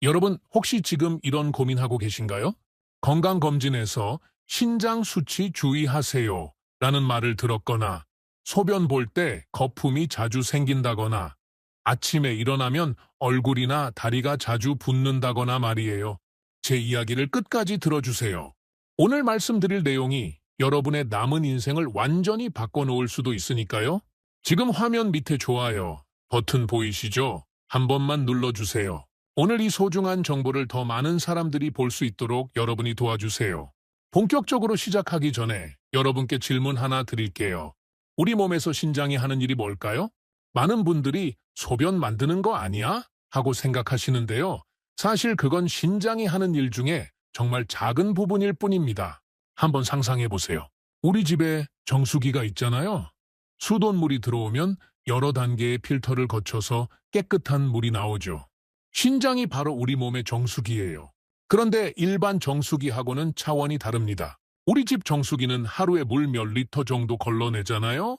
여러분, 혹시 지금 이런 고민하고 계신가요? 건강검진에서 신장 수치 주의하세요 라는 말을 들었거나, 소변 볼 때 거품이 자주 생긴다거나, 아침에 일어나면 얼굴이나 다리가 자주 붓는다거나 말이에요. 제 이야기를 끝까지 들어주세요. 오늘 말씀드릴 내용이 여러분의 남은 인생을 완전히 바꿔놓을 수도 있으니까요. 지금 화면 밑에 좋아요 버튼 보이시죠? 한 번만 눌러주세요. 오늘 이 소중한 정보를 더 많은 사람들이 볼 수 있도록 여러분이 도와주세요. 본격적으로 시작하기 전에 여러분께 질문 하나 드릴게요. 우리 몸에서 신장이 하는 일이 뭘까요? 많은 분들이 소변 만드는 거 아니야? 하고 생각하시는데요. 사실 그건 신장이 하는 일 중에 정말 작은 부분일 뿐입니다. 한번 상상해 보세요. 우리 집에 정수기가 있잖아요. 수돗물이 들어오면 여러 단계의 필터를 거쳐서 깨끗한 물이 나오죠. 신장이 바로 우리 몸의 정수기예요. 그런데 일반 정수기하고는 차원이 다릅니다. 우리 집 정수기는 하루에 물 몇 리터 정도 걸러내잖아요?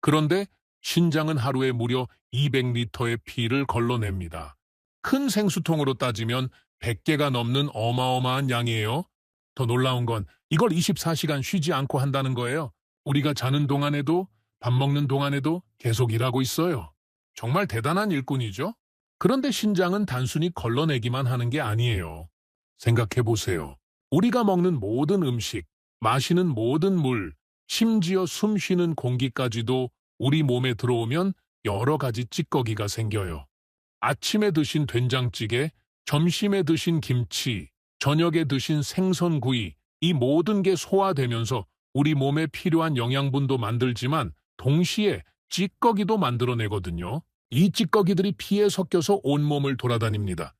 그런데 신장은 하루에 무려 200리터의 피를 걸러냅니다. 큰 생수통으로 따지면 100개가 넘는 어마어마한 양이에요. 더 놀라운 건 이걸 24시간 쉬지 않고 한다는 거예요. 우리가 자는 동안에도 밥 먹는 동안에도 계속 일하고 있어요. 정말 대단한 일꾼이죠? 그런데 신장은 단순히 걸러내기만 하는 게 아니에요. 생각해 보세요. 우리가 먹는 모든 음식, 마시는 모든 물, 심지어 숨 쉬는 공기까지도 우리 몸에 들어오면 여러 가지 찌꺼기가 생겨요. 아침에 드신 된장찌개, 점심에 드신 김치, 저녁에 드신 생선구이, 이 모든 게 소화되면서 우리 몸에 필요한 영양분도 만들지만 동시에 찌꺼기도 만들어내거든요. 이 찌꺼기들이 피에 섞여서 온몸을 돌아다닙니다.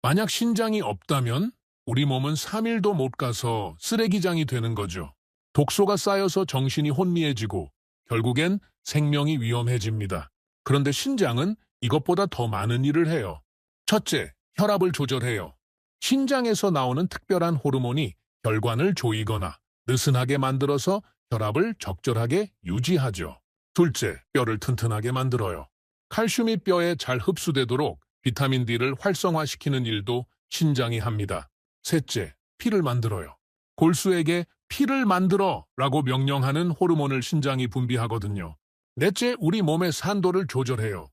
만약 신장이 없다면 우리 몸은 3일도 못 가서 쓰레기장이 되는 거죠. 독소가 쌓여서 정신이 혼미해지고 결국엔 생명이 위험해집니다. 그런데 신장은 이것보다 더 많은 일을 해요. 첫째, 혈압을 조절해요. 신장에서 나오는 특별한 호르몬이 혈관을 조이거나 느슨하게 만들어서 혈압을 적절하게 유지하죠. 둘째, 뼈를 튼튼하게 만들어요. 칼슘이 뼈에 잘 흡수되도록 비타민 D를 활성화시키는 일도 신장이 합니다. 셋째, 피를 만들어요. 골수에게 피를 만들어 라고 명령하는 호르몬을 신장이 분비하거든요. 넷째, 우리 몸의 산도를 조절해요.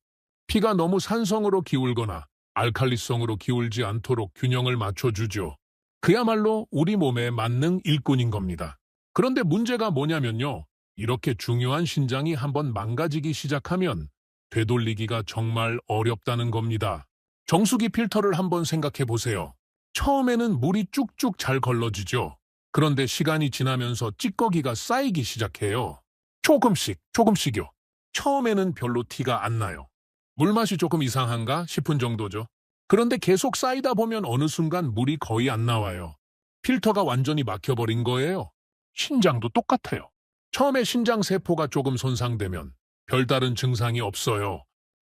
피가 너무 산성으로 기울거나 알칼리성으로 기울지 않도록 균형을 맞춰주죠. 그야말로 우리 몸의 만능 일꾼인 겁니다. 그런데 문제가 뭐냐면요. 이렇게 중요한 신장이 한번 망가지기 시작하면 되돌리기가 정말 어렵다는 겁니다. 정수기 필터를 한번 생각해 보세요. 처음에는 물이 쭉쭉 잘 걸러지죠. 그런데 시간이 지나면서 찌꺼기가 쌓이기 시작해요. 조금씩요. 처음에는 별로 티가 안 나요. 물맛이 조금 이상한가 싶은 정도죠. 그런데 계속 쌓이다 보면 어느 순간 물이 거의 안 나와요. 필터가 완전히 막혀버린 거예요. 신장도 똑같아요. 처음에 신장 세포가 조금 손상되면 별다른 증상이 없어요.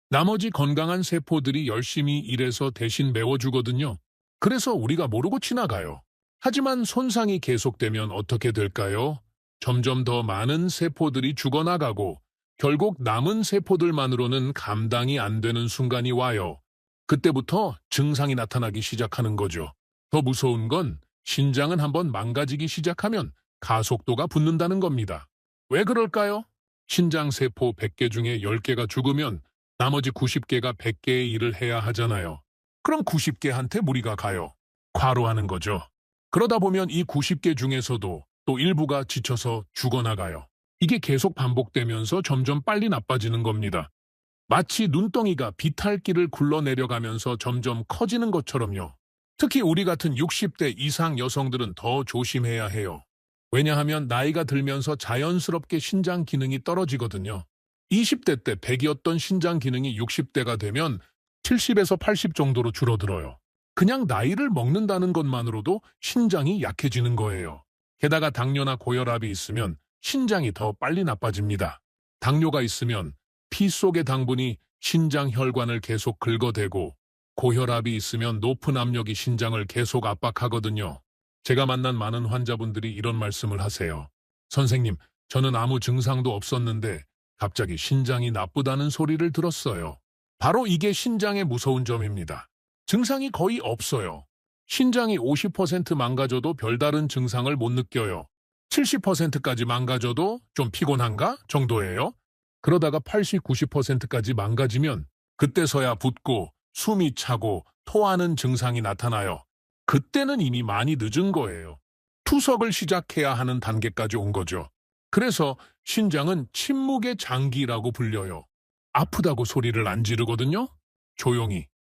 나머지 건강한 세포들이 열심히 일해서 대신 메워주거든요. 그래서 우리가 모르고 지나가요. 하지만 손상이 계속되면 어떻게 될까요? 점점 더 많은 세포들이 죽어나가고 결국 남은 세포들만으로는 감당이 안 되는 순간이 와요. 그때부터 증상이 나타나기 시작하는 거죠. 더 무서운 건 신장은 한번 망가지기 시작하면 가속도가 붙는다는 겁니다. 왜 그럴까요? 신장세포 100개 중에 10개가 죽으면 나머지 90개가 100개의 일을 해야 하잖아요. 그럼 90개한테 무리가 가요. 과로하는 거죠. 그러다 보면 이 90개 중에서도 또 일부가 지쳐서 죽어나가요. 이게 계속 반복되면서 점점 빨리 나빠지는 겁니다. 마치 눈덩이가 비탈길을 굴러내려가면서 점점 커지는 것처럼요. 특히 우리 같은 60대 이상 여성들은 더 조심해야 해요. 왜냐하면 나이가 들면서 자연스럽게 신장 기능이 떨어지거든요. 20대 때 100이었던 신장 기능이 60대가 되면 70에서 80 정도로 줄어들어요. 그냥 나이를 먹는다는 것만으로도 신장이 약해지는 거예요. 게다가 당뇨나 고혈압이 있으면 신장이 더 빨리 나빠집니다. 당뇨가 있으면 피 속의 당분이 신장 혈관을 계속 긁어대고 고혈압이 있으면 높은 압력이 신장을 계속 압박하거든요. 제가 만난 많은 환자분들이 이런 말씀을 하세요. 선생님, 저는 아무 증상도 없었는데 갑자기 신장이 나쁘다는 소리를 들었어요. 바로 이게 신장의 무서운 점입니다. 증상이 거의 없어요. 신장이 50% 망가져도 별다른 증상을 못 느껴요. 70%까지 망가져도 좀 피곤한가 정도예요. 그러다가 80, 90%까지 망가지면 그때서야 붓고 숨이 차고 토하는 증상이 나타나요. 그때는 이미 많이 늦은 거예요. 투석을 시작해야 하는 단계까지 온 거죠. 그래서 신장은 침묵의 장기라고 불려요. 아프다고 소리를 안 지르거든요.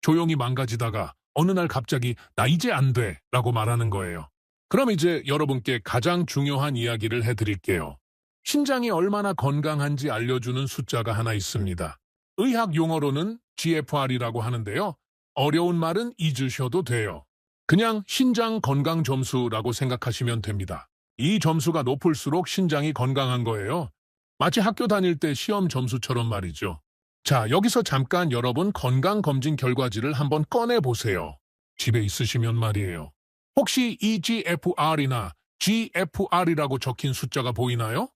조용히 망가지다가 어느 날 갑자기 나 이제 안 돼 라고 말하는 거예요. 그럼 이제 여러분께 가장 중요한 이야기를 해드릴게요. 신장이 얼마나 건강한지 알려주는 숫자가 하나 있습니다. 의학 용어로는 GFR이라고 하는데요. 어려운 말은 잊으셔도 돼요. 그냥 신장 건강 점수라고 생각하시면 됩니다. 이 점수가 높을수록 신장이 건강한 거예요. 마치 학교 다닐 때 시험 점수처럼 말이죠. 자, 여기서 잠깐 여러분 건강검진 결과지를 한번 꺼내보세요. 집에 있으시면 말이에요. 혹시 EGFR이나 GFR이라고 적힌 숫자가 보이나요?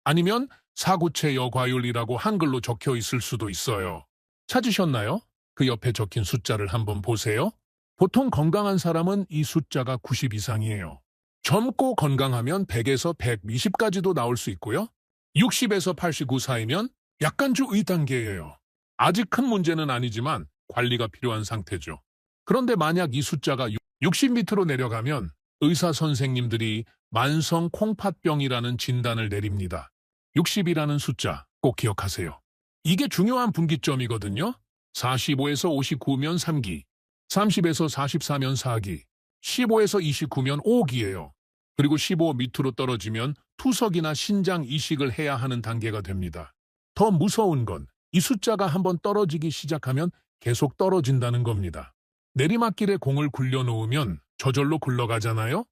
아니면 사구체 여과율이라고 한글로 적혀 있을 수도 있어요. 찾으셨나요? 그 옆에 적힌 숫자를 한번 보세요. 보통 건강한 사람은 이 숫자가 90 이상이에요. 젊고 건강하면 100에서 120까지도 나올 수 있고요. 60에서 89 사이면 약간주 의단계예요. 아직 큰 문제는 아니지만 관리가 필요한 상태죠. 그런데 만약 이 숫자가 60 밑으로 내려가면 의사 선생님들이 만성 콩팥병이라는 진단을 내립니다. 60이라는 숫자 꼭 기억하세요. 이게 중요한 분기점이거든요. 45에서 59면 3기, 30에서 44면 4기, 15에서 29면 5기예요. 그리고 15 밑으로 떨어지면 투석이나 신장 이식을 해야 하는 단계가 됩니다. 더 무서운 건 이 숫자가 한번 떨어지기 시작하면 계속 떨어진다는 겁니다. 내리막길에 공을 굴려놓으면 저절로 굴러가잖아요?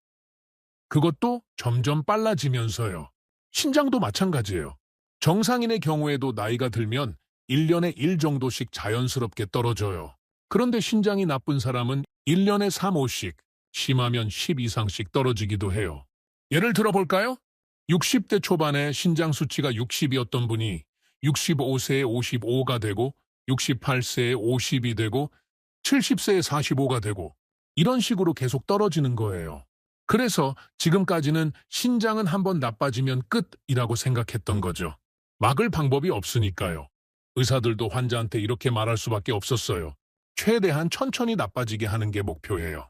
그것도 점점 빨라지면서요. 신장도 마찬가지예요. 정상인의 경우에도 나이가 들면 1년에 1 정도씩 자연스럽게 떨어져요. 그런데 신장이 나쁜 사람은 1년에 3, 5씩, 심하면 10 이상씩 떨어지기도 해요. 예를 들어볼까요? 60대 초반에 신장 수치가 60이었던 분이 65세에 55가 되고 68세에 50이 되고 70세에 45가 되고 이런 식으로 계속 떨어지는 거예요. 그래서 지금까지는 신장은 한번 나빠지면 끝이라고 생각했던 거죠. 막을 방법이 없으니까요. 의사들도 환자한테 이렇게 말할 수밖에 없었어요. 최대한 천천히 나빠지게 하는 게 목표예요.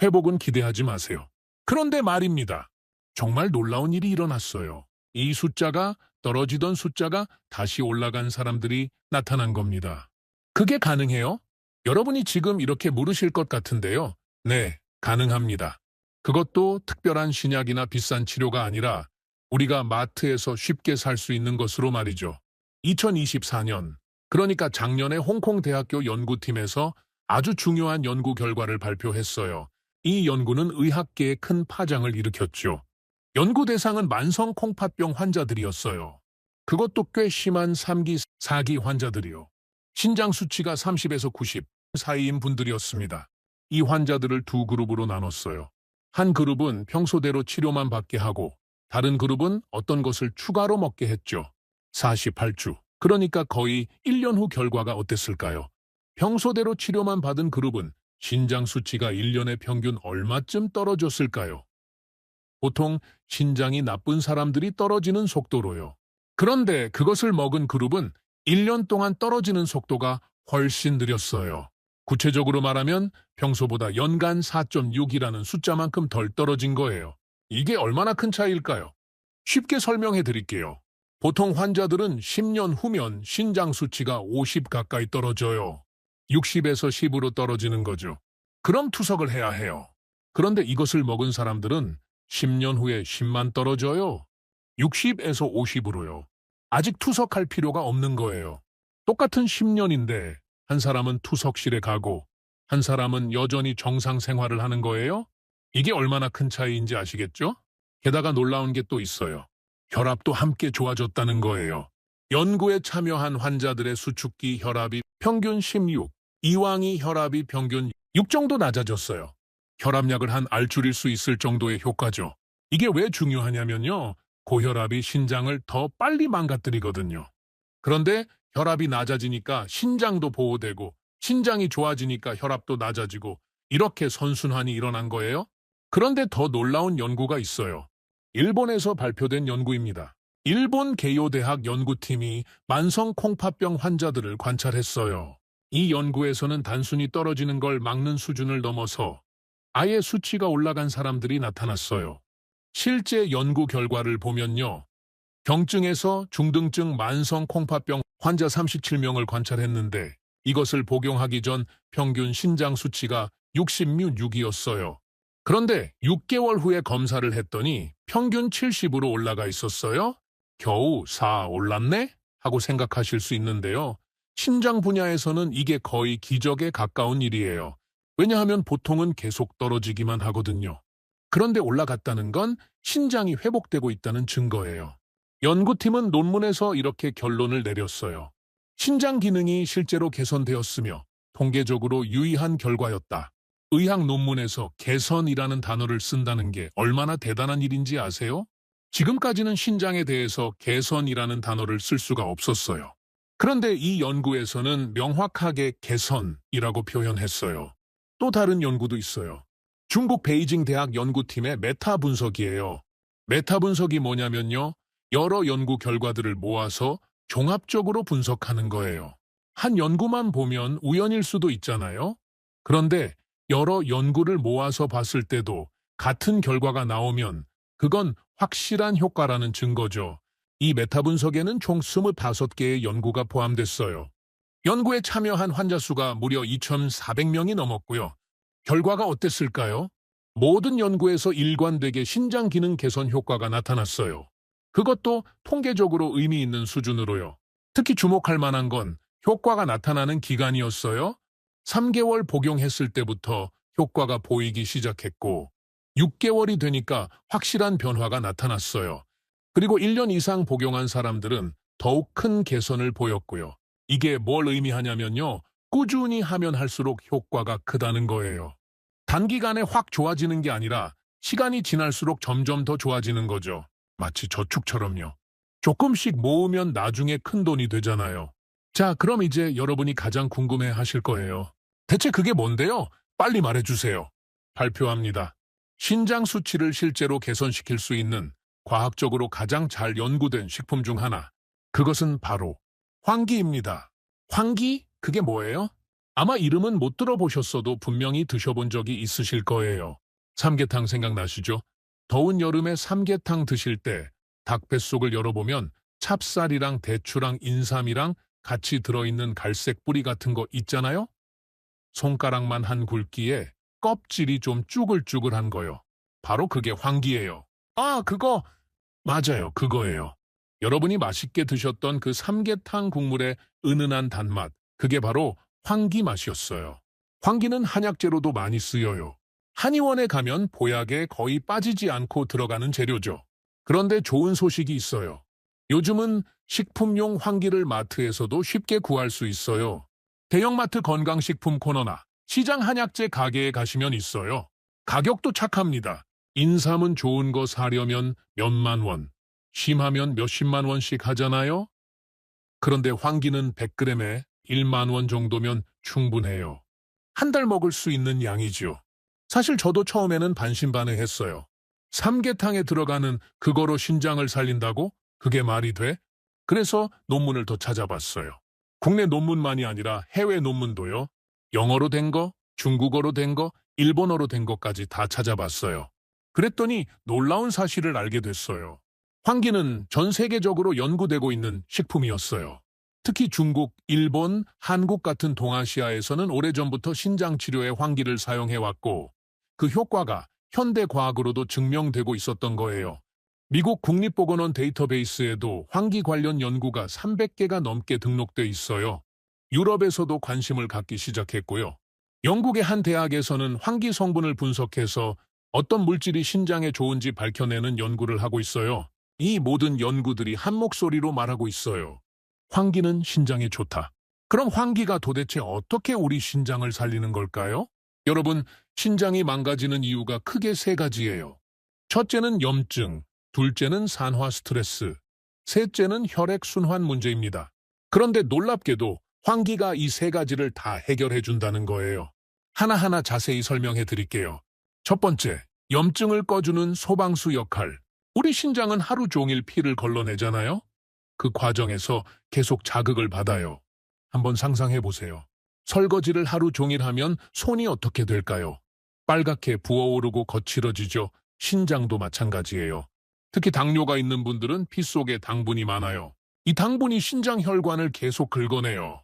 회복은 기대하지 마세요. 그런데 말입니다. 정말 놀라운 일이 일어났어요. 이 숫자가 떨어지던 숫자가 다시 올라간 사람들이 나타난 겁니다. 그게 가능해요? 여러분이 지금 이렇게 물으실 것 같은데요. 네, 가능합니다. 그것도 특별한 신약이나 비싼 치료가 아니라 우리가 마트에서 쉽게 살 수 있는 것으로 말이죠. 2024년, 그러니까 작년에 홍콩 대학교 연구팀에서 아주 중요한 연구 결과를 발표했어요. 이 연구는 의학계에 큰 파장을 일으켰죠. 연구 대상은 만성 콩팥병 환자들이었어요. 그것도 꽤 심한 3기, 4기 환자들이요. 신장 수치가 30에서 90 사이인 분들이었습니다. 이 환자들을 두 그룹으로 나눴어요. 한 그룹은 평소대로 치료만 받게 하고 다른 그룹은 어떤 것을 추가로 먹게 했죠. 48주, 그러니까 거의 1년 후 결과가 어땠을까요? 평소대로 치료만 받은 그룹은 신장 수치가 1년에 평균 얼마쯤 떨어졌을까요? 보통 신장이 나쁜 사람들이 떨어지는 속도로요. 그런데 그것을 먹은 그룹은 1년 동안 떨어지는 속도가 훨씬 느렸어요. 구체적으로 말하면 평소보다 연간 4.6이라는 숫자만큼 덜 떨어진 거예요. 이게 얼마나 큰 차이일까요? 쉽게 설명해 드릴게요. 보통 환자들은 10년 후면 신장 수치가 50 가까이 떨어져요. 60에서 10으로 떨어지는 거죠. 그럼 투석을 해야 해요. 그런데 이것을 먹은 사람들은 10년 후에 10만 떨어져요. 60에서 50으로요. 아직 투석할 필요가 없는 거예요. 똑같은 10년인데 한 사람은 투석실에 가고 한 사람은 여전히 정상 생활을 하는 거예요? 이게 얼마나 큰 차이인지 아시겠죠? 게다가 놀라운 게 또 있어요. 혈압도 함께 좋아졌다는 거예요. 연구에 참여한 환자들의 수축기 혈압이 평균 16, 이왕이 혈압이 평균 6 정도 낮아졌어요. 혈압약을 한 알 줄일 수 있을 정도의 효과죠. 이게 왜 중요하냐면요. 고혈압이 신장을 더 빨리 망가뜨리거든요. 그런데 혈압이 낮아지니까 신장도 보호되고 신장이 좋아지니까 혈압도 낮아지고 이렇게 선순환이 일어난 거예요? 그런데 더 놀라운 연구가 있어요. 일본에서 발표된 연구입니다. 일본 개요대학 연구팀이 만성 콩팥병 환자들을 관찰했어요. 이 연구에서는 단순히 떨어지는 걸 막는 수준을 넘어서 아예 수치가 올라간 사람들이 나타났어요. 실제 연구 결과를 보면요. 경증에서 중등증 만성 콩팥병 환자 37명을 관찰했는데 이것을 복용하기 전 평균 신장 수치가 66이었어요. 그런데 6개월 후에 검사를 했더니 평균 70으로 올라가 있었어요. 겨우 4 올랐네? 하고 생각하실 수 있는데요. 신장 분야에서는 이게 거의 기적에 가까운 일이에요. 왜냐하면 보통은 계속 떨어지기만 하거든요. 그런데 올라갔다는 건 신장이 회복되고 있다는 증거예요. 연구팀은 논문에서 이렇게 결론을 내렸어요. 신장 기능이 실제로 개선되었으며 통계적으로 유의한 결과였다. 의학 논문에서 개선이라는 단어를 쓴다는 게 얼마나 대단한 일인지 아세요? 지금까지는 신장에 대해서 개선이라는 단어를 쓸 수가 없었어요. 그런데 이 연구에서는 명확하게 개선이라고 표현했어요. 또 다른 연구도 있어요. 중국 베이징 대학 연구팀의 메타 분석이에요. 메타 분석이 뭐냐면요. 여러 연구 결과들을 모아서 종합적으로 분석하는 거예요. 한 연구만 보면 우연일 수도 있잖아요. 그런데 여러 연구를 모아서 봤을 때도 같은 결과가 나오면 그건 확실한 효과라는 증거죠. 이 메타 분석에는 총 25개의 연구가 포함됐어요. 연구에 참여한 환자 수가 무려 2,400명이 넘었고요. 결과가 어땠을까요? 모든 연구에서 일관되게 신장 기능 개선 효과가 나타났어요. 그것도 통계적으로 의미 있는 수준으로요. 특히 주목할 만한 건 효과가 나타나는 기간이었어요. 3개월 복용했을 때부터 효과가 보이기 시작했고 6개월이 되니까 확실한 변화가 나타났어요. 그리고 1년 이상 복용한 사람들은 더욱 큰 개선을 보였고요. 이게 뭘 의미하냐면요. 꾸준히 하면 할수록 효과가 크다는 거예요. 단기간에 확 좋아지는 게 아니라 시간이 지날수록 점점 더 좋아지는 거죠. 마치 저축처럼요. 조금씩 모으면 나중에 큰 돈이 되잖아요. 자, 그럼 이제 여러분이 가장 궁금해 하실 거예요. 대체 그게 뭔데요? 빨리 말해주세요. 발표합니다. 신장 수치를 실제로 개선시킬 수 있는 과학적으로 가장 잘 연구된 식품 중 하나. 그것은 바로 황기입니다. 황기? 그게 뭐예요? 아마 이름은 못 들어보셨어도 분명히 드셔본 적이 있으실 거예요. 삼계탕 생각나시죠? 더운 여름에 삼계탕 드실 때 닭뱃속을 열어보면 찹쌀이랑 대추랑 인삼이랑 같이 들어있는 갈색 뿌리 같은 거 있잖아요? 손가락만 한 굵기에 껍질이 좀 쭈글쭈글한 거요. 바로 그게 황기예요. 아, 그거! 맞아요, 그거예요. 여러분이 맛있게 드셨던 그 삼계탕 국물의 은은한 단맛, 그게 바로 황기 맛이었어요. 황기는 한약재로도 많이 쓰여요. 한의원에 가면 보약에 거의 빠지지 않고 들어가는 재료죠. 그런데 좋은 소식이 있어요. 요즘은 식품용 황기를 마트에서도 쉽게 구할 수 있어요. 대형마트 건강식품 코너나 시장 한약재 가게에 가시면 있어요. 가격도 착합니다. 인삼은 좋은 거 사려면 몇만 원, 심하면 몇십만 원씩 하잖아요? 그런데 황기는 100g에 1만 원 정도면 충분해요. 한 달 먹을 수 있는 양이죠. 사실 저도 처음에는 반신반의했어요. 삼계탕에 들어가는 그거로 신장을 살린다고? 그게 말이 돼? 그래서 논문을 더 찾아봤어요. 국내 논문만이 아니라 해외 논문도요. 영어로 된 거, 중국어로 된 거, 일본어로 된 것까지 다 찾아봤어요. 그랬더니 놀라운 사실을 알게 됐어요. 황기는 전 세계적으로 연구되고 있는 식품이었어요. 특히 중국, 일본, 한국 같은 동아시아에서는 오래전부터 신장 치료에 황기를 사용해왔고 그 효과가 현대 과학으로도 증명되고 있었던 거예요. 미국 국립보건원 데이터베이스에도 황기 관련 연구가 300개가 넘게 등록돼 있어요. 유럽에서도 관심을 갖기 시작했고요. 영국의 한 대학에서는 황기 성분을 분석해서 어떤 물질이 신장에 좋은지 밝혀내는 연구를 하고 있어요. 이 모든 연구들이 한 목소리로 말하고 있어요. 황기는 신장에 좋다. 그럼 황기가 도대체 어떻게 우리 신장을 살리는 걸까요? 여러분, 신장이 망가지는 이유가 크게 세 가지예요. 첫째는 염증, 둘째는 산화 스트레스, 셋째는 혈액순환 문제입니다. 그런데 놀랍게도 환기가 이 세 가지를 다 해결해 준다는 거예요. 하나하나 자세히 설명해 드릴게요. 첫 번째, 염증을 꺼주는 소방수 역할. 우리 신장은 하루 종일 피를 걸러내잖아요? 그 과정에서 계속 자극을 받아요. 한번 상상해 보세요. 설거지를 하루 종일 하면 손이 어떻게 될까요? 빨갛게 부어오르고 거칠어지죠. 신장도 마찬가지예요. 특히 당뇨가 있는 분들은 피 속에 당분이 많아요. 이 당분이 신장 혈관을 계속 긁어내요.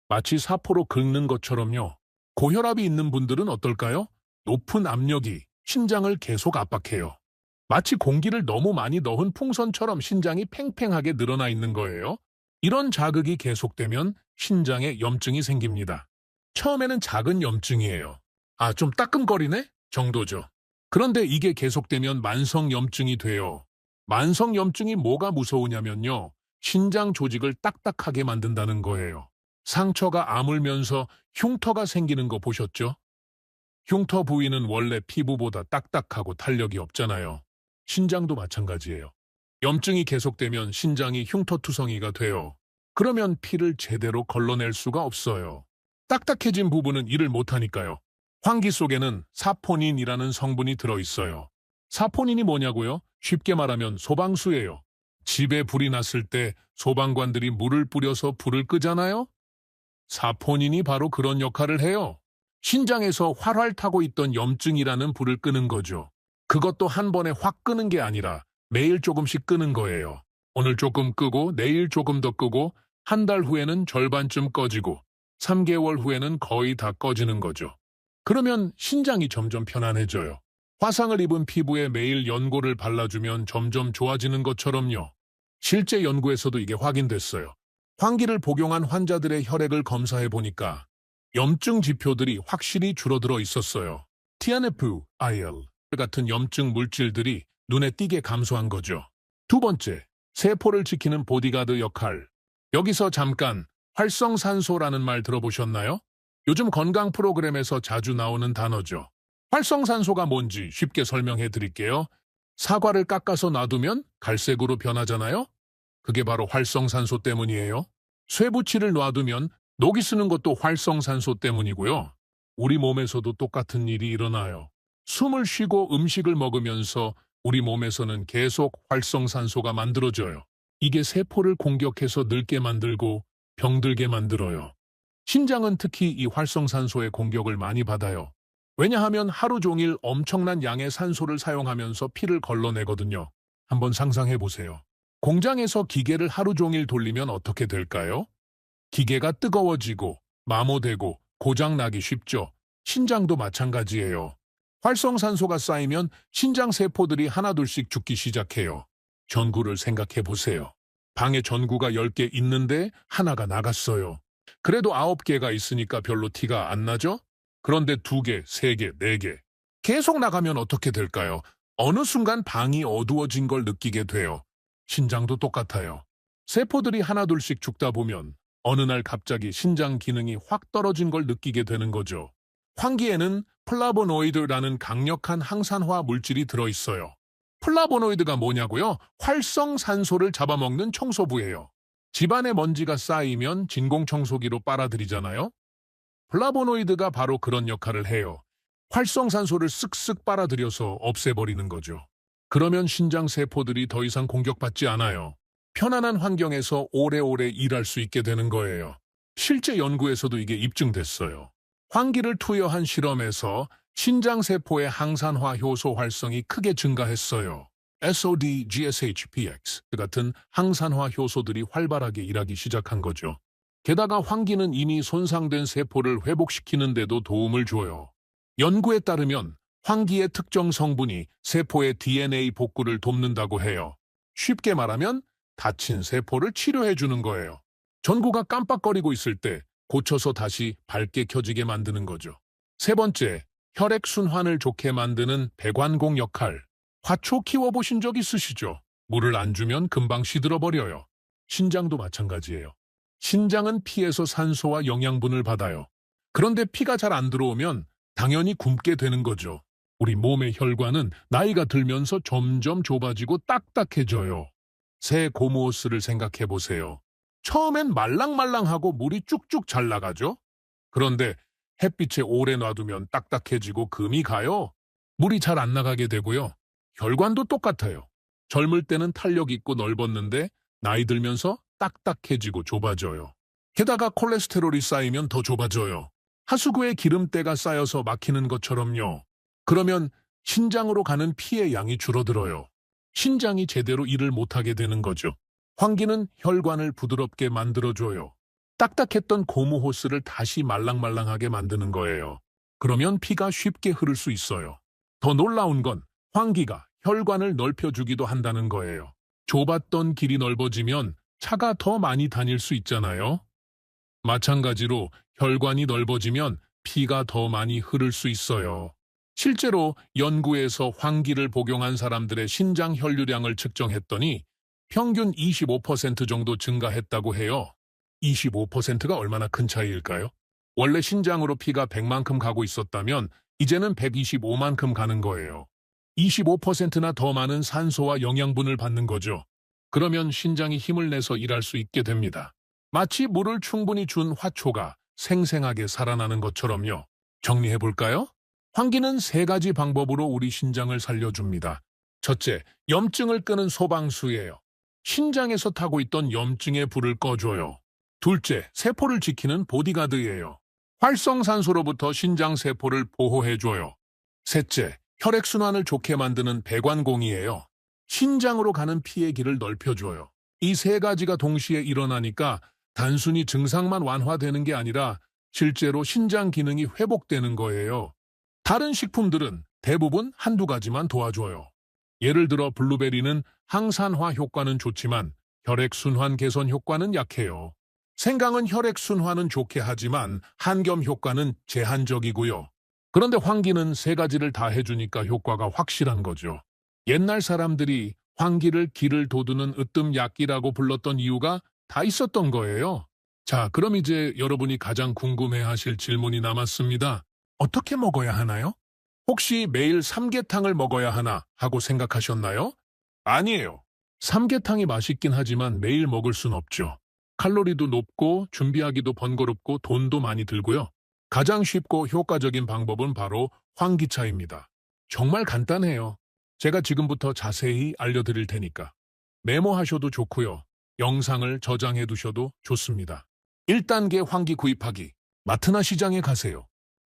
마치 사포로 긁는 것처럼요. 고혈압이 있는 분들은 어떨까요? 높은 압력이 신장을 계속 압박해요. 마치 공기를 너무 많이 넣은 풍선처럼 신장이 팽팽하게 늘어나 있는 거예요. 이런 자극이 계속되면 신장에 염증이 생깁니다. 처음에는 작은 염증이에요. 아, 좀 따끔거리네? 정도죠. 그런데 이게 계속되면 만성 염증이 돼요. 만성 염증이 뭐가 무서우냐면요. 신장 조직을 딱딱하게 만든다는 거예요. 상처가 아물면서 흉터가 생기는 거 보셨죠? 흉터 부위는 원래 피부보다 딱딱하고 탄력이 없잖아요. 신장도 마찬가지예요. 염증이 계속되면 신장이 흉터투성이가 돼요. 그러면 피를 제대로 걸러낼 수가 없어요. 딱딱해진 부분은 일을 못하니까요. 환기 속에는 사포닌이라는 성분이 들어있어요. 사포닌이 뭐냐고요? 쉽게 말하면 소방수예요. 집에 불이 났을 때 소방관들이 물을 뿌려서 불을 끄잖아요? 사포닌이 바로 그런 역할을 해요. 신장에서 활활 타고 있던 염증이라는 불을 끄는 거죠. 그것도 한 번에 확 끄는 게 아니라 매일 조금씩 끄는 거예요. 오늘 조금 끄고 내일 조금 더 끄고 한 달 후에는 절반쯤 꺼지고 3개월 후에는 거의 다 꺼지는 거죠. 그러면 신장이 점점 편안해져요. 화상을 입은 피부에 매일 연고를 발라주면 점점 좋아지는 것처럼요. 실제 연구에서도 이게 확인됐어요. 환기를 복용한 환자들의 혈액을 검사해 보니까 염증 지표들이 확실히 줄어들어 있었어요. TNF, IL 같은 염증 물질들이 눈에 띄게 감소한 거죠. 두 번째, 세포를 지키는 보디가드 역할. 여기서 잠깐 활성산소라는 말 들어보셨나요? 요즘 건강 프로그램에서 자주 나오는 단어죠. 활성산소가 뭔지 쉽게 설명해 드릴게요. 사과를 깎아서 놔두면 갈색으로 변하잖아요? 그게 바로 활성산소 때문이에요. 쇠붙이를 놔두면 녹이 쓰는 것도 활성산소 때문이고요. 우리 몸에서도 똑같은 일이 일어나요. 숨을 쉬고 음식을 먹으면서 우리 몸에서는 계속 활성산소가 만들어져요. 이게 세포를 공격해서 늙게 만들고 병들게 만들어요. 신장은 특히 이 활성산소의 공격을 많이 받아요. 왜냐하면 하루 종일 엄청난 양의 산소를 사용하면서 피를 걸러내거든요. 한번 상상해 보세요. 공장에서 기계를 하루 종일 돌리면 어떻게 될까요? 기계가 뜨거워지고 마모되고 고장나기 쉽죠. 신장도 마찬가지예요. 활성산소가 쌓이면 신장 세포들이 하나둘씩 죽기 시작해요. 전구를 생각해 보세요. 방에 전구가 10개 있는데 하나가 나갔어요. 그래도 9개가 있으니까 별로 티가 안 나죠? 그런데 2개, 3개, 4개. 계속 나가면 어떻게 될까요? 어느 순간 방이 어두워진 걸 느끼게 돼요. 신장도 똑같아요. 세포들이 하나둘씩 죽다 보면 어느 날 갑자기 신장 기능이 확 떨어진 걸 느끼게 되는 거죠. 환기에는 플라보노이드라는 강력한 항산화 물질이 들어있어요. 플라보노이드가 뭐냐고요? 활성산소를 잡아먹는 청소부예요. 집안에 먼지가 쌓이면 진공청소기로 빨아들이잖아요? 플라보노이드가 바로 그런 역할을 해요. 활성산소를 쓱쓱 빨아들여서 없애버리는 거죠. 그러면 신장 세포들이 더 이상 공격받지 않아요. 편안한 환경에서 오래오래 일할 수 있게 되는 거예요. 실제 연구에서도 이게 입증됐어요. 환기를 투여한 실험에서 신장세포의 항산화 효소 활성이 크게 증가했어요. SOD, GSHPX 같은 항산화 효소들이 활발하게 일하기 시작한 거죠. 게다가 환기는 이미 손상된 세포를 회복시키는 데도 도움을 줘요. 연구에 따르면 환기의 특정 성분이 세포의 DNA 복구를 돕는다고 해요. 쉽게 말하면 다친 세포를 치료해 주는 거예요. 전구가 깜빡거리고 있을 때 고쳐서 다시 밝게 켜지게 만드는 거죠. 세 번째, 혈액순환을 좋게 만드는 배관공 역할. 화초 키워보신 적 있으시죠? 물을 안 주면 금방 시들어버려요. 신장도 마찬가지예요. 신장은 피에서 산소와 영양분을 받아요. 그런데 피가 잘 안 들어오면 당연히 굶게 되는 거죠. 우리 몸의 혈관은 나이가 들면서 점점 좁아지고 딱딱해져요. 새 고무호스를 생각해 보세요. 처음엔 말랑말랑하고 물이 쭉쭉 잘 나가죠. 그런데 햇빛에 오래 놔두면 딱딱해지고 금이 가요. 물이 잘 안 나가게 되고요. 혈관도 똑같아요. 젊을 때는 탄력 있고 넓었는데 나이 들면서 딱딱해지고 좁아져요. 게다가 콜레스테롤이 쌓이면 더 좁아져요. 하수구에 기름때가 쌓여서 막히는 것처럼요. 그러면 신장으로 가는 피의 양이 줄어들어요. 신장이 제대로 일을 못하게 되는 거죠. 환기는 혈관을 부드럽게 만들어줘요. 딱딱했던 고무 호스를 다시 말랑말랑하게 만드는 거예요. 그러면 피가 쉽게 흐를 수 있어요. 더 놀라운 건 환기가 혈관을 넓혀주기도 한다는 거예요. 좁았던 길이 넓어지면 차가 더 많이 다닐 수 있잖아요. 마찬가지로 혈관이 넓어지면 피가 더 많이 흐를 수 있어요. 실제로 연구에서 환기를 복용한 사람들의 신장 혈류량을 측정했더니 평균 25% 정도 증가했다고 해요. 25%가 얼마나 큰 차이일까요? 원래 신장으로 피가 100만큼 가고 있었다면 이제는 125만큼 가는 거예요. 25%나 더 많은 산소와 영양분을 받는 거죠. 그러면 신장이 힘을 내서 일할 수 있게 됩니다. 마치 물을 충분히 준 화초가 생생하게 살아나는 것처럼요. 정리해 볼까요? 환기는 3가지 방법으로 우리 신장을 살려줍니다. 첫째, 염증을 끄는 소방수예요. 신장에서 타고 있던 염증의 불을 꺼줘요. 둘째, 세포를 지키는 보디가드예요. 활성산소로부터 신장 세포를 보호해줘요. 셋째, 혈액순환을 좋게 만드는 배관공이에요. 신장으로 가는 피의 길을 넓혀줘요. 이 3가지가 동시에 일어나니까 단순히 증상만 완화되는 게 아니라 실제로 신장 기능이 회복되는 거예요. 다른 식품들은 대부분 한두 가지만 도와줘요. 예를 들어 블루베리는 항산화 효과는 좋지만 혈액순환 개선 효과는 약해요. 생강은 혈액순환은 좋게 하지만 한겸 효과는 제한적이고요. 그런데 환기는 3가지를 다 해주니까 효과가 확실한 거죠. 옛날 사람들이 환기를 기를 돋우는 으뜸약이라고 불렀던 이유가 다 있었던 거예요. 자, 그럼 이제 여러분이 가장 궁금해하실 질문이 남았습니다. 어떻게 먹어야 하나요? 혹시 매일 삼계탕을 먹어야 하나 하고 생각하셨나요? 아니에요. 삼계탕이 맛있긴 하지만 매일 먹을 순 없죠. 칼로리도 높고 준비하기도 번거롭고 돈도 많이 들고요. 가장 쉽고 효과적인 방법은 바로 환기차입니다. 정말 간단해요. 제가 지금부터 자세히 알려드릴 테니까 메모하셔도 좋고요. 영상을 저장해 두셔도 좋습니다. 1단계 환기 구입하기. 마트나 시장에 가세요.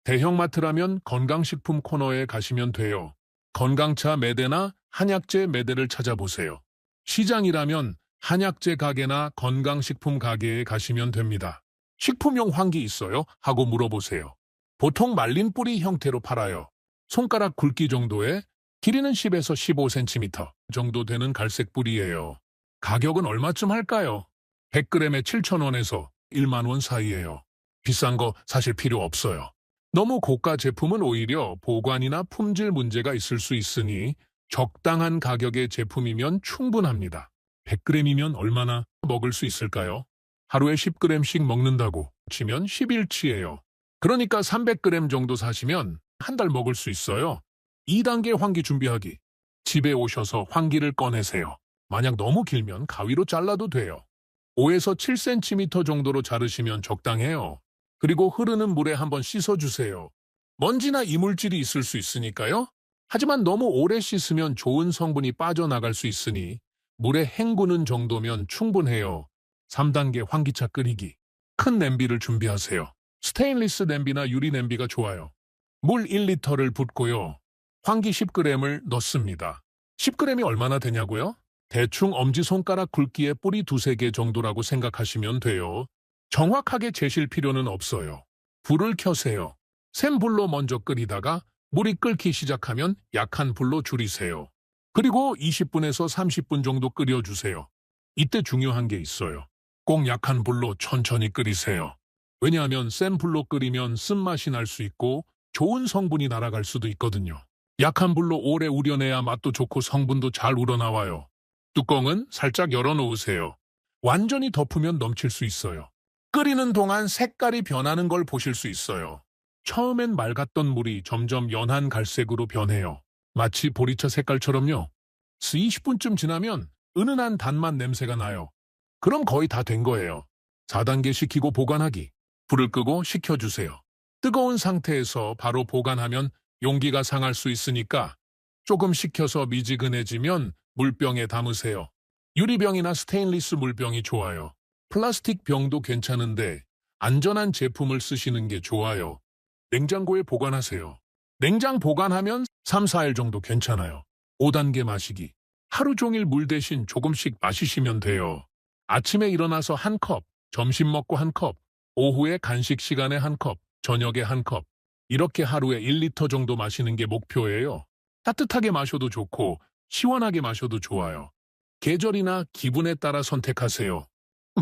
대형마트라면 건강식품 코너에 가시면 돼요. 건강차 매대나 한약재 매대를 찾아보세요. 시장이라면 한약재 가게나 건강식품 가게에 가시면 됩니다. 식품용 환기 있어요? 하고 물어보세요. 보통 말린 뿌리 형태로 팔아요. 손가락 굵기 정도에 길이는 10에서 15cm 정도 되는 갈색 뿌리예요. 가격은 얼마쯤 할까요? 100g에 7,000원에서 1만 원 사이예요. 비싼 거 사실 필요 없어요. 너무 고가 제품은 오히려 보관이나 품질 문제가 있을 수 있으니 적당한 가격의 제품이면 충분합니다. 100g이면 얼마나 먹을 수 있을까요? 하루에 10g씩 먹는다고 치면 10일치예요. 그러니까 300g 정도 사시면 한 달 먹을 수 있어요. 2단계 환기 준비하기. 집에 오셔서 환기를 꺼내세요. 만약 너무 길면 가위로 잘라도 돼요. 5에서 7cm 정도로 자르시면 적당해요. 그리고 흐르는 물에 한번 씻어주세요. 먼지나 이물질이 있을 수 있으니까요. 하지만 너무 오래 씻으면 좋은 성분이 빠져나갈 수 있으니 물에 헹구는 정도면 충분해요. 3단계 환기차 끓이기. 큰 냄비를 준비하세요. 스테인리스 냄비나 유리 냄비가 좋아요. 물 1리터를 붓고요. 환기 10g을 넣습니다. 10g이 얼마나 되냐고요? 대충 엄지손가락 굵기의 뿌리 2-3개 정도라고 생각하시면 돼요. 정확하게 재실 필요는 없어요. 불을 켜세요. 센 불로 먼저 끓이다가 물이 끓기 시작하면 약한 불로 줄이세요. 그리고 20분에서 30분 정도 끓여주세요. 이때 중요한 게 있어요. 꼭 약한 불로 천천히 끓이세요. 왜냐하면 센 불로 끓이면 쓴맛이 날 수 있고 좋은 성분이 날아갈 수도 있거든요. 약한 불로 오래 우려내야 맛도 좋고 성분도 잘 우러나와요. 뚜껑은 살짝 열어놓으세요. 완전히 덮으면 넘칠 수 있어요. 끓이는 동안 색깔이 변하는 걸 보실 수 있어요. 처음엔 맑았던 물이 점점 연한 갈색으로 변해요. 마치 보리차 색깔처럼요. 20분쯤 지나면 은은한 단맛 냄새가 나요. 그럼 거의 다 된 거예요. 4단계 식히고 보관하기. 불을 끄고 식혀주세요. 뜨거운 상태에서 바로 보관하면 용기가 상할 수 있으니까 조금 식혀서 미지근해지면 물병에 담으세요. 유리병이나 스테인리스 물병이 좋아요. 플라스틱 병도 괜찮은데 안전한 제품을 쓰시는 게 좋아요. 냉장고에 보관하세요. 냉장 보관하면 3, 4일 정도 괜찮아요. 5단계 마시기. 하루 종일 물 대신 조금씩 마시시면 돼요. 아침에 일어나서 한 컵, 점심 먹고 한 컵, 오후에 간식 시간에 한 컵, 저녁에 한 컵. 이렇게 하루에 1리터 정도 마시는 게 목표예요. 따뜻하게 마셔도 좋고 시원하게 마셔도 좋아요. 계절이나 기분에 따라 선택하세요.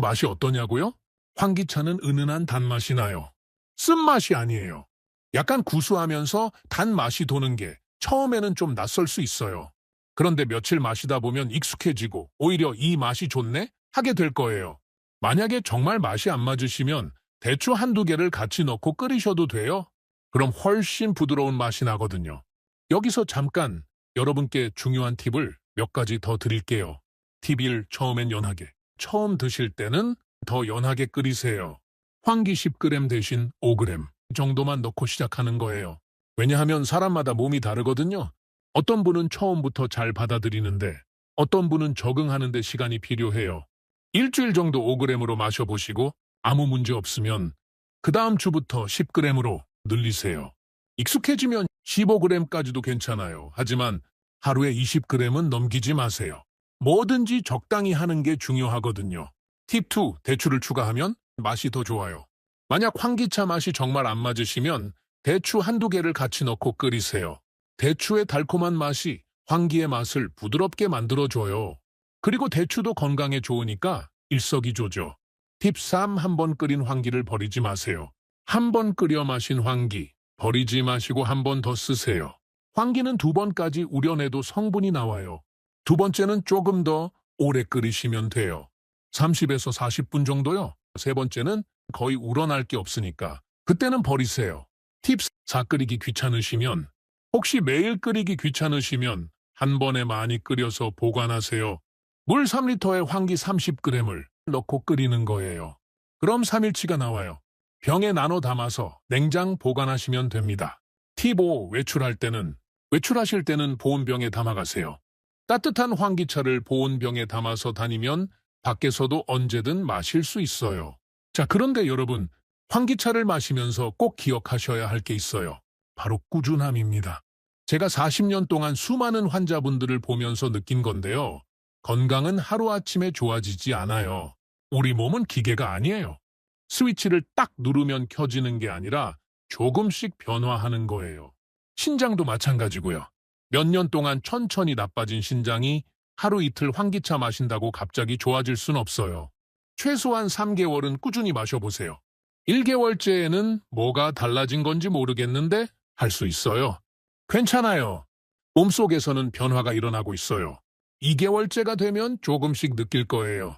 맛이 어떠냐고요? 환기차는 은은한 단맛이 나요. 쓴맛이 아니에요. 약간 구수하면서 단맛이 도는 게 처음에는 좀 낯설 수 있어요. 그런데 며칠 마시다 보면 익숙해지고 오히려 이 맛이 좋네? 하게 될 거예요. 만약에 정말 맛이 안 맞으시면 대추 한두 개를 같이 넣고 끓이셔도 돼요. 그럼 훨씬 부드러운 맛이 나거든요. 여기서 잠깐 여러분께 중요한 팁을 몇 가지 더 드릴게요. 팁 1. 처음엔 연하게. 처음 드실 때는 더 연하게 끓이세요. 황기 10g 대신 5g 정도만 넣고 시작하는 거예요. 왜냐하면 사람마다 몸이 다르거든요. 어떤 분은 처음부터 잘 받아들이는데 어떤 분은 적응하는 데 시간이 필요해요. 일주일 정도 5g으로 마셔보시고 아무 문제 없으면 그 다음 주부터 10g으로 늘리세요. 익숙해지면 15g까지도 괜찮아요. 하지만 하루에 20g은 넘기지 마세요. 뭐든지 적당히 하는 게 중요하거든요. 팁 2. 대추를 추가하면 맛이 더 좋아요. 만약 환기차 맛이 정말 안 맞으시면 대추 한두 개를 같이 넣고 끓이세요. 대추의 달콤한 맛이 환기의 맛을 부드럽게 만들어줘요. 그리고 대추도 건강에 좋으니까 일석이조죠. 팁 3. 한 번 끓인 환기를 버리지 마세요. 한 번 끓여 마신 환기, 버리지 마시고 한 번 더 쓰세요. 환기는 2번까지 우려내도 성분이 나와요. 두 번째는 조금 더 오래 끓이시면 돼요. 30에서 40분 정도요. 세 번째는 거의 우러날 게 없으니까 그때는 버리세요. 팁 4. 끓이기 귀찮으시면 혹시 매일 끓이기 귀찮으시면 한 번에 많이 끓여서 보관하세요. 물 3리터에 환기 30g을 넣고 끓이는 거예요. 그럼 3일치가 나와요. 병에 나눠 담아서 냉장 보관하시면 됩니다. 팁 5. 외출하실 때는 보온병에 담아가세요. 따뜻한 환기차를 보온병에 담아서 다니면 밖에서도 언제든 마실 수 있어요. 자, 그런데 여러분, 환기차를 마시면서 꼭 기억하셔야 할 게 있어요. 바로 꾸준함입니다. 제가 40년 동안 수많은 환자분들을 보면서 느낀 건데요. 건강은 하루아침에 좋아지지 않아요. 우리 몸은 기계가 아니에요. 스위치를 딱 누르면 켜지는 게 아니라 조금씩 변화하는 거예요. 신장도 마찬가지고요. 몇 년 동안 천천히 나빠진 신장이 하루 이틀 환기차 마신다고 갑자기 좋아질 순 없어요. 최소한 3개월은 꾸준히 마셔보세요. 1개월째에는 뭐가 달라진 건지 모르겠는데 할 수 있어요. 괜찮아요. 몸속에서는 변화가 일어나고 있어요. 2개월째가 되면 조금씩 느낄 거예요.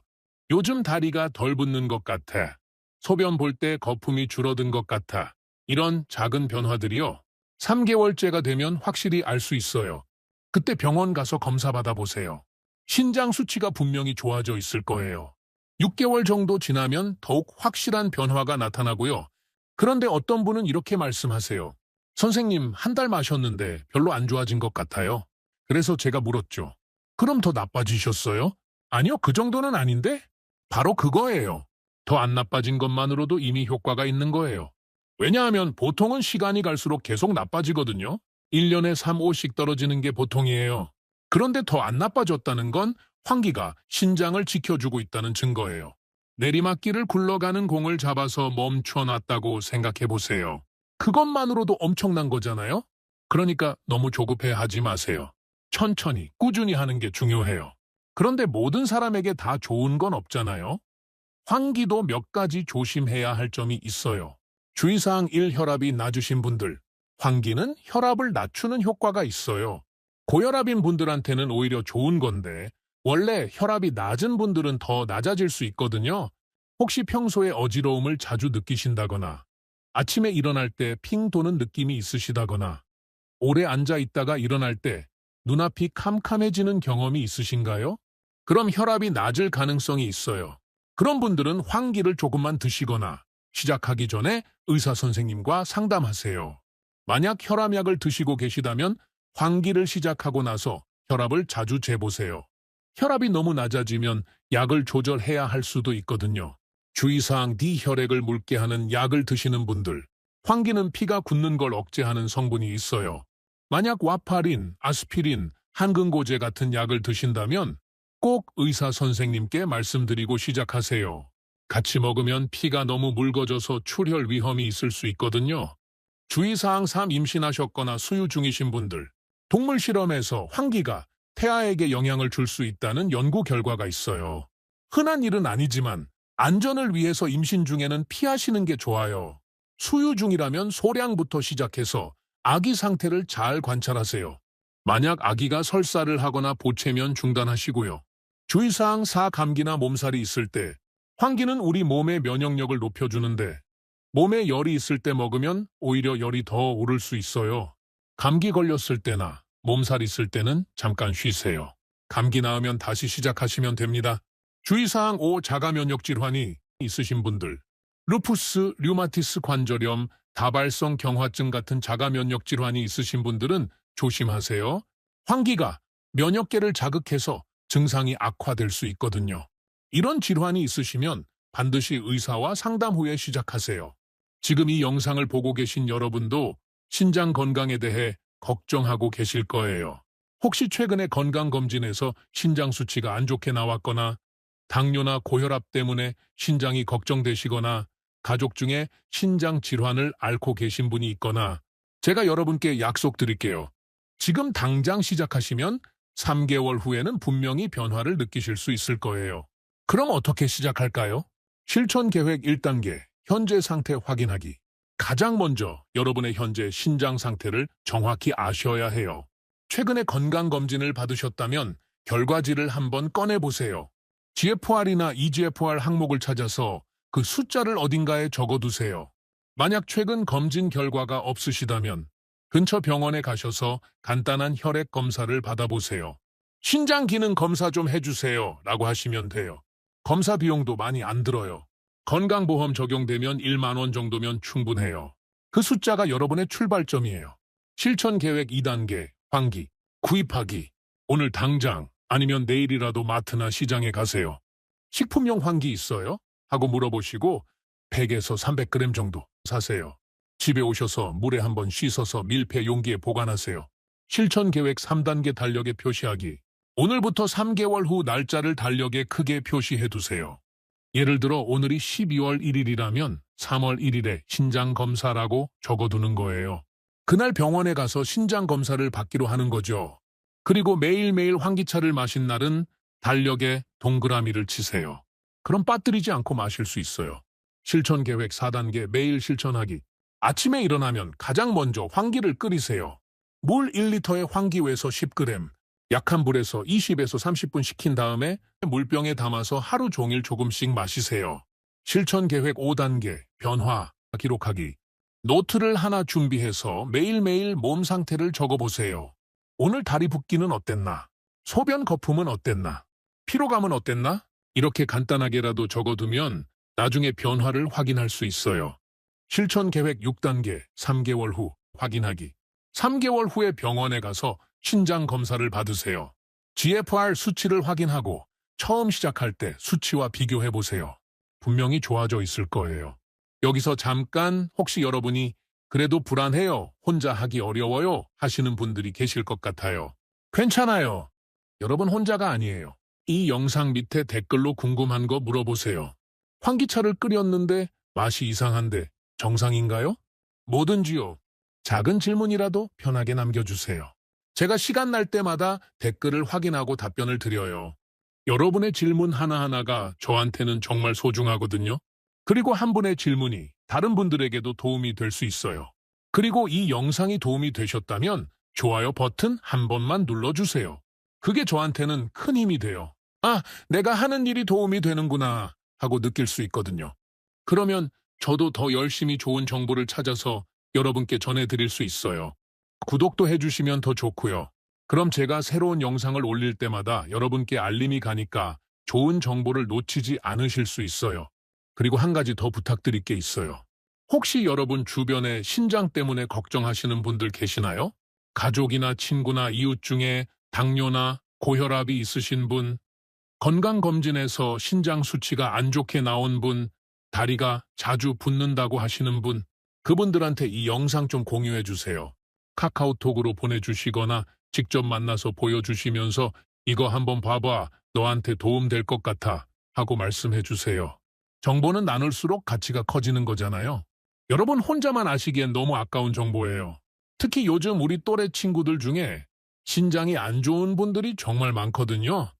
요즘 다리가 덜 붓는 것 같아. 소변 볼 때 거품이 줄어든 것 같아. 이런 작은 변화들이요. 3개월째가 되면 확실히 알 수 있어요. 그때 병원 가서 검사 받아보세요. 신장 수치가 분명히 좋아져 있을 거예요. 6개월 정도 지나면 더욱 확실한 변화가 나타나고요. 그런데 어떤 분은 이렇게 말씀하세요. 선생님, 한 달 마셨는데 별로 안 좋아진 것 같아요. 그래서 제가 물었죠. 그럼 더 나빠지셨어요? 아니요, 그 정도는 아닌데? 바로 그거예요. 더 안 나빠진 것만으로도 이미 효과가 있는 거예요. 왜냐하면 보통은 시간이 갈수록 계속 나빠지거든요. 1년에 3, 5씩 떨어지는 게 보통이에요. 그런데 더 안 나빠졌다는 건 환기가 신장을 지켜주고 있다는 증거예요. 내리막길을 굴러가는 공을 잡아서 멈춰놨다고 생각해 보세요. 그것만으로도 엄청난 거잖아요? 그러니까 너무 조급해하지 마세요. 천천히, 꾸준히 하는 게 중요해요. 그런데 모든 사람에게 다 좋은 건 없잖아요? 환기도 몇 가지 조심해야 할 점이 있어요. 주의사항 1. 혈압이 낮으신 분들. 환기는 혈압을 낮추는 효과가 있어요. 고혈압인 분들한테는 오히려 좋은 건데 원래 혈압이 낮은 분들은 더 낮아질 수 있거든요. 혹시 평소에 어지러움을 자주 느끼신다거나 아침에 일어날 때 핑 도는 느낌이 있으시다거나 오래 앉아 있다가 일어날 때 눈앞이 캄캄해지는 경험이 있으신가요? 그럼 혈압이 낮을 가능성이 있어요. 그런 분들은 환기를 조금만 드시거나 시작하기 전에 의사 선생님과 상담하세요. 만약 혈압약을 드시고 계시다면 환기를 시작하고 나서 혈압을 자주 재보세요. 혈압이 너무 낮아지면 약을 조절해야 할 수도 있거든요. 주의사항 디혈액을 묽게 하는 약을 드시는 분들, 환기는 피가 굳는 걸 억제하는 성분이 있어요. 만약 와파린, 아스피린, 항근고제 같은 약을 드신다면 꼭 의사 선생님께 말씀드리고 시작하세요. 같이 먹으면 피가 너무 묽어져서 출혈 위험이 있을 수 있거든요. 주의사항 3. 임신하셨거나 수유 중이신 분들, 동물 실험에서 환기가 태아에게 영향을 줄 수 있다는 연구 결과가 있어요. 흔한 일은 아니지만 안전을 위해서 임신 중에는 피하시는 게 좋아요. 수유 중이라면 소량부터 시작해서 아기 상태를 잘 관찰하세요. 만약 아기가 설사를 하거나 보채면 중단하시고요. 주의사항 4. 감기나 몸살이 있을 때, 환기는 우리 몸의 면역력을 높여주는데 몸에 열이 있을 때 먹으면 오히려 열이 더 오를 수 있어요. 감기 걸렸을 때나 몸살 있을 때는 잠깐 쉬세요. 감기 나으면 다시 시작하시면 됩니다. 주의사항 5. 자가면역 질환이 있으신 분들, 루푸스, 류마티스 관절염, 다발성 경화증 같은 자가면역 질환이 있으신 분들은 조심하세요. 환기가 면역계를 자극해서 증상이 악화될 수 있거든요. 이런 질환이 있으시면 반드시 의사와 상담 후에 시작하세요. 지금 이 영상을 보고 계신 여러분도 신장 건강에 대해 걱정하고 계실 거예요. 혹시 최근에 건강검진에서 신장 수치가 안 좋게 나왔거나 당뇨나 고혈압 때문에 신장이 걱정되시거나 가족 중에 신장 질환을 앓고 계신 분이 있거나 제가 여러분께 약속드릴게요. 지금 당장 시작하시면 3개월 후에는 분명히 변화를 느끼실 수 있을 거예요. 그럼 어떻게 시작할까요? 실천 계획 1단계, 현재 상태 확인하기. 가장 먼저 여러분의 현재 신장 상태를 정확히 아셔야 해요. 최근에 건강검진을 받으셨다면 결과지를 한번 꺼내보세요. GFR이나 EGFR 항목을 찾아서 그 숫자를 어딘가에 적어두세요. 만약 최근 검진 결과가 없으시다면 근처 병원에 가셔서 간단한 혈액 검사를 받아보세요. 신장 기능 검사 좀 해주세요 라고 하시면 돼요. 검사 비용도 많이 안 들어요. 건강보험 적용되면 1만 원 정도면 충분해요. 그 숫자가 여러분의 출발점이에요. 실천 계획 2단계, 환기, 구입하기. 오늘 당장 아니면 내일이라도 마트나 시장에 가세요. 식품용 환기 있어요? 하고 물어보시고 100에서 300g 정도 사세요. 집에 오셔서 물에 한번 씻어서 밀폐 용기에 보관하세요. 실천 계획 3단계 달력에 표시하기. 오늘부터 3개월 후 날짜를 달력에 크게 표시해 두세요. 예를 들어 오늘이 12월 1일이라면 3월 1일에 신장 검사라고 적어두는 거예요. 그날 병원에 가서 신장 검사를 받기로 하는 거죠. 그리고 매일매일 환기차를 마신 날은 달력에 동그라미를 치세요. 그럼 빠뜨리지 않고 마실 수 있어요. 실천 계획 4단계 매일 실천하기. 아침에 일어나면 가장 먼저 환기를 끓이세요. 물 1리터에 환기외서 10g, 약한 불에서 20에서 30분 식힌 다음에 물병에 담아서 하루 종일 조금씩 마시세요. 실천 계획 5단계 변화 기록하기. 노트를 하나 준비해서 매일매일 몸 상태를 적어보세요. 오늘 다리 붓기는 어땠나? 소변 거품은 어땠나? 피로감은 어땠나? 이렇게 간단하게라도 적어두면 나중에 변화를 확인할 수 있어요. 실천 계획 6단계 3개월 후 확인하기. 3개월 후에 병원에 가서 신장 검사를 받으세요. GFR 수치를 확인하고 처음 시작할 때 수치와 비교해 보세요. 분명히 좋아져 있을 거예요. 여기서 잠깐 혹시 여러분이 그래도 불안해요, 혼자 하기 어려워요 하시는 분들이 계실 것 같아요. 괜찮아요. 여러분 혼자가 아니에요. 이 영상 밑에 댓글로 궁금한 거 물어보세요. 환기차를 끓였는데 맛이 이상한데 정상인가요? 뭐든지요. 작은 질문이라도 편하게 남겨주세요. 제가 시간 날 때마다 댓글을 확인하고 답변을 드려요. 여러분의 질문 하나하나가 저한테는 정말 소중하거든요. 그리고 한 분의 질문이 다른 분들에게도 도움이 될 수 있어요. 그리고 이 영상이 도움이 되셨다면 좋아요 버튼 한 번만 눌러주세요. 그게 저한테는 큰 힘이 돼요. 아, 내가 하는 일이 도움이 되는구나 하고 느낄 수 있거든요. 그러면 저도 더 열심히 좋은 정보를 찾아서 여러분께 전해드릴 수 있어요. 구독도 해주시면 더 좋고요. 그럼 제가 새로운 영상을 올릴 때마다 여러분께 알림이 가니까 좋은 정보를 놓치지 않으실 수 있어요. 그리고 한 가지 더 부탁드릴 게 있어요. 혹시 여러분 주변에 신장 때문에 걱정하시는 분들 계시나요? 가족이나 친구나 이웃 중에 당뇨나 고혈압이 있으신 분, 건강검진에서 신장 수치가 안 좋게 나온 분, 다리가 자주 붓는다고 하시는 분, 그분들한테 이 영상 좀 공유해 주세요. 카카오톡으로 보내주시거나 직접 만나서 보여주시면서 이거 한번 봐봐, 너한테 도움 될 것 같아 하고 말씀해 주세요. 정보는 나눌수록 가치가 커지는 거잖아요. 여러분 혼자만 아시기엔 너무 아까운 정보예요. 특히 요즘 우리 또래 친구들 중에 신장이 안 좋은 분들이 정말 많거든요.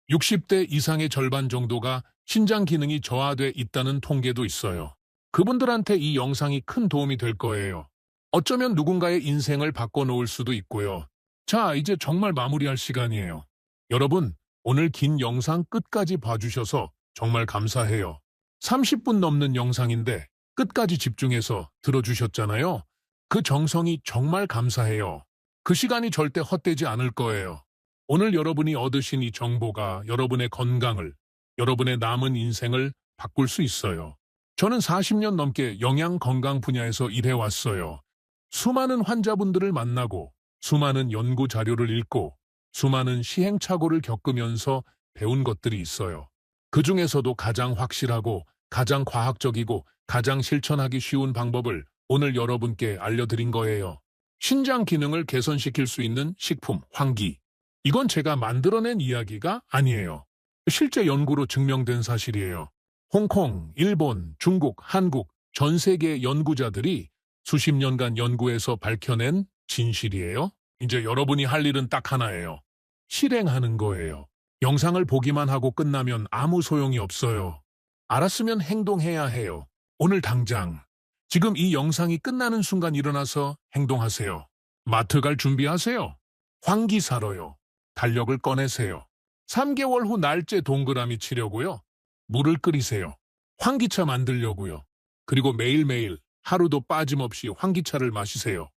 60대 이상의 절반 정도가 신장 기능이 저하돼 있다는 통계도 있어요. 그분들한테 이 영상이 큰 도움이 될 거예요. 어쩌면 누군가의 인생을 바꿔놓을 수도 있고요. 자, 이제 정말 마무리할 시간이에요. 여러분, 오늘 긴 영상 끝까지 봐주셔서 정말 감사해요. 30분 넘는 영상인데 끝까지 집중해서 들어주셨잖아요. 그 정성이 정말 감사해요. 그 시간이 절대 헛되지 않을 거예요. 오늘 여러분이 얻으신 이 정보가 여러분의 건강을, 여러분의 남은 인생을 바꿀 수 있어요. 저는 40년 넘게 영양 건강 분야에서 일해왔어요. 수많은 환자분들을 만나고, 수많은 연구 자료를 읽고, 수많은 시행착오를 겪으면서 배운 것들이 있어요. 그 중에서도 가장 확실하고, 가장 과학적이고, 가장 실천하기 쉬운 방법을 오늘 여러분께 알려드린 거예요. 신장 기능을 개선시킬 수 있는 식품, 황기. 이건 제가 만들어낸 이야기가 아니에요. 실제 연구로 증명된 사실이에요. 홍콩, 일본, 중국, 한국, 전 세계 연구자들이 수십 년간 연구해서 밝혀낸 진실이에요. 이제 여러분이 할 일은 딱 하나예요. 실행하는 거예요. 영상을 보기만 하고 끝나면 아무 소용이 없어요. 알았으면 행동해야 해요. 오늘 당장. 지금 이 영상이 끝나는 순간 일어나서 행동하세요. 마트 갈 준비하세요. 황기 사러요. 달력을 꺼내세요. 3개월 후 날짜 동그라미 치려고요. 물을 끓이세요. 황기차 만들려고요. 그리고 매일매일 하루도 빠짐없이 황기차를 마시세요.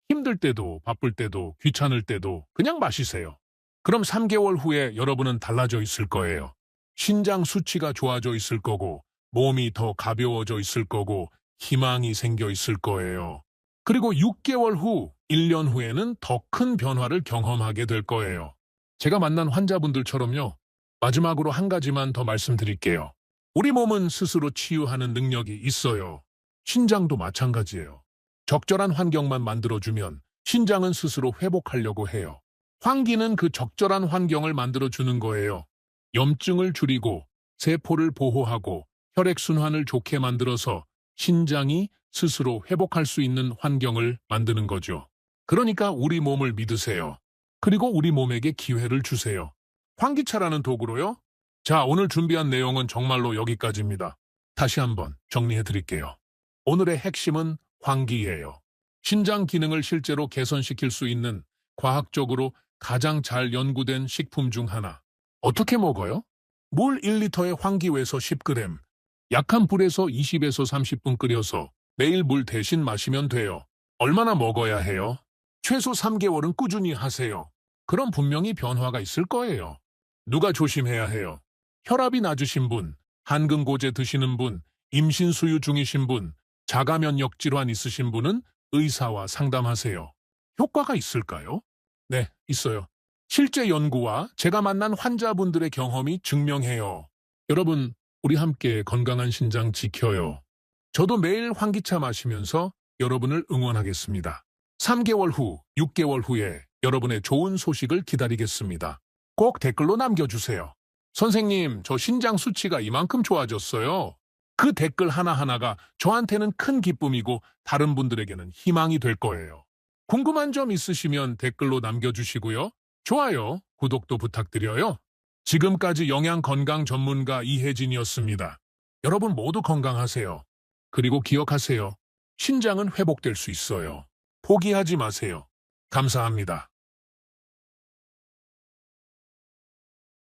힘들 때도 바쁠 때도 귀찮을 때도 그냥 마시세요. 그럼 3개월 후에 여러분은 달라져 있을 거예요. 신장 수치가 좋아져 있을 거고 몸이 더 가벼워져 있을 거고 희망이 생겨 있을 거예요. 그리고 6개월 후, 1년 후에는 더 큰 변화를 경험하게 될 거예요. 제가 만난 환자분들처럼요. 마지막으로 한 가지만 더 말씀드릴게요. 우리 몸은 스스로 치유하는 능력이 있어요. 신장도 마찬가지예요. 적절한 환경만 만들어주면 신장은 스스로 회복하려고 해요. 황기는 그 적절한 환경을 만들어주는 거예요. 염증을 줄이고 세포를 보호하고 혈액순환을 좋게 만들어서 신장이 스스로 회복할 수 있는 환경을 만드는 거죠. 그러니까 우리 몸을 믿으세요. 그리고 우리 몸에게 기회를 주세요. 황기차라는 도구로요. 자, 오늘 준비한 내용은 정말로 여기까지입니다. 다시 한번 정리해 드릴게요. 오늘의 핵심은 황기예요. 신장 기능을 실제로 개선시킬 수 있는 과학적으로 가장 잘 연구된 식품 중 하나. 어떻게 먹어요? 물 1리터에 황기외서 10g, 약한 불에서 20에서 30분 끓여서 매일 물 대신 마시면 돼요. 얼마나 먹어야 해요? 최소 3개월은 꾸준히 하세요. 그럼 분명히 변화가 있을 거예요. 누가 조심해야 해요? 혈압이 낮으신 분, 한근고제 드시는 분, 임신 수유 중이신 분, 자가면역 질환 있으신 분은 의사와 상담하세요. 효과가 있을까요? 네, 있어요. 실제 연구와 제가 만난 환자분들의 경험이 증명해요. 여러분, 우리 함께 건강한 신장 지켜요. 저도 매일 황기차 마시면서 여러분을 응원하겠습니다. 3개월 후, 6개월 후에 여러분의 좋은 소식을 기다리겠습니다. 꼭 댓글로 남겨주세요. 선생님, 저 신장 수치가 이만큼 좋아졌어요. 그 댓글 하나하나가 저한테는 큰 기쁨이고 다른 분들에게는 희망이 될 거예요. 궁금한 점 있으시면 댓글로 남겨주시고요. 좋아요, 구독도 부탁드려요. 지금까지 영양 건강 전문가 이혜진이었습니다. 여러분 모두 건강하세요. 그리고 기억하세요. 신장은 회복될 수 있어요. 포기하지 마세요. 감사합니다.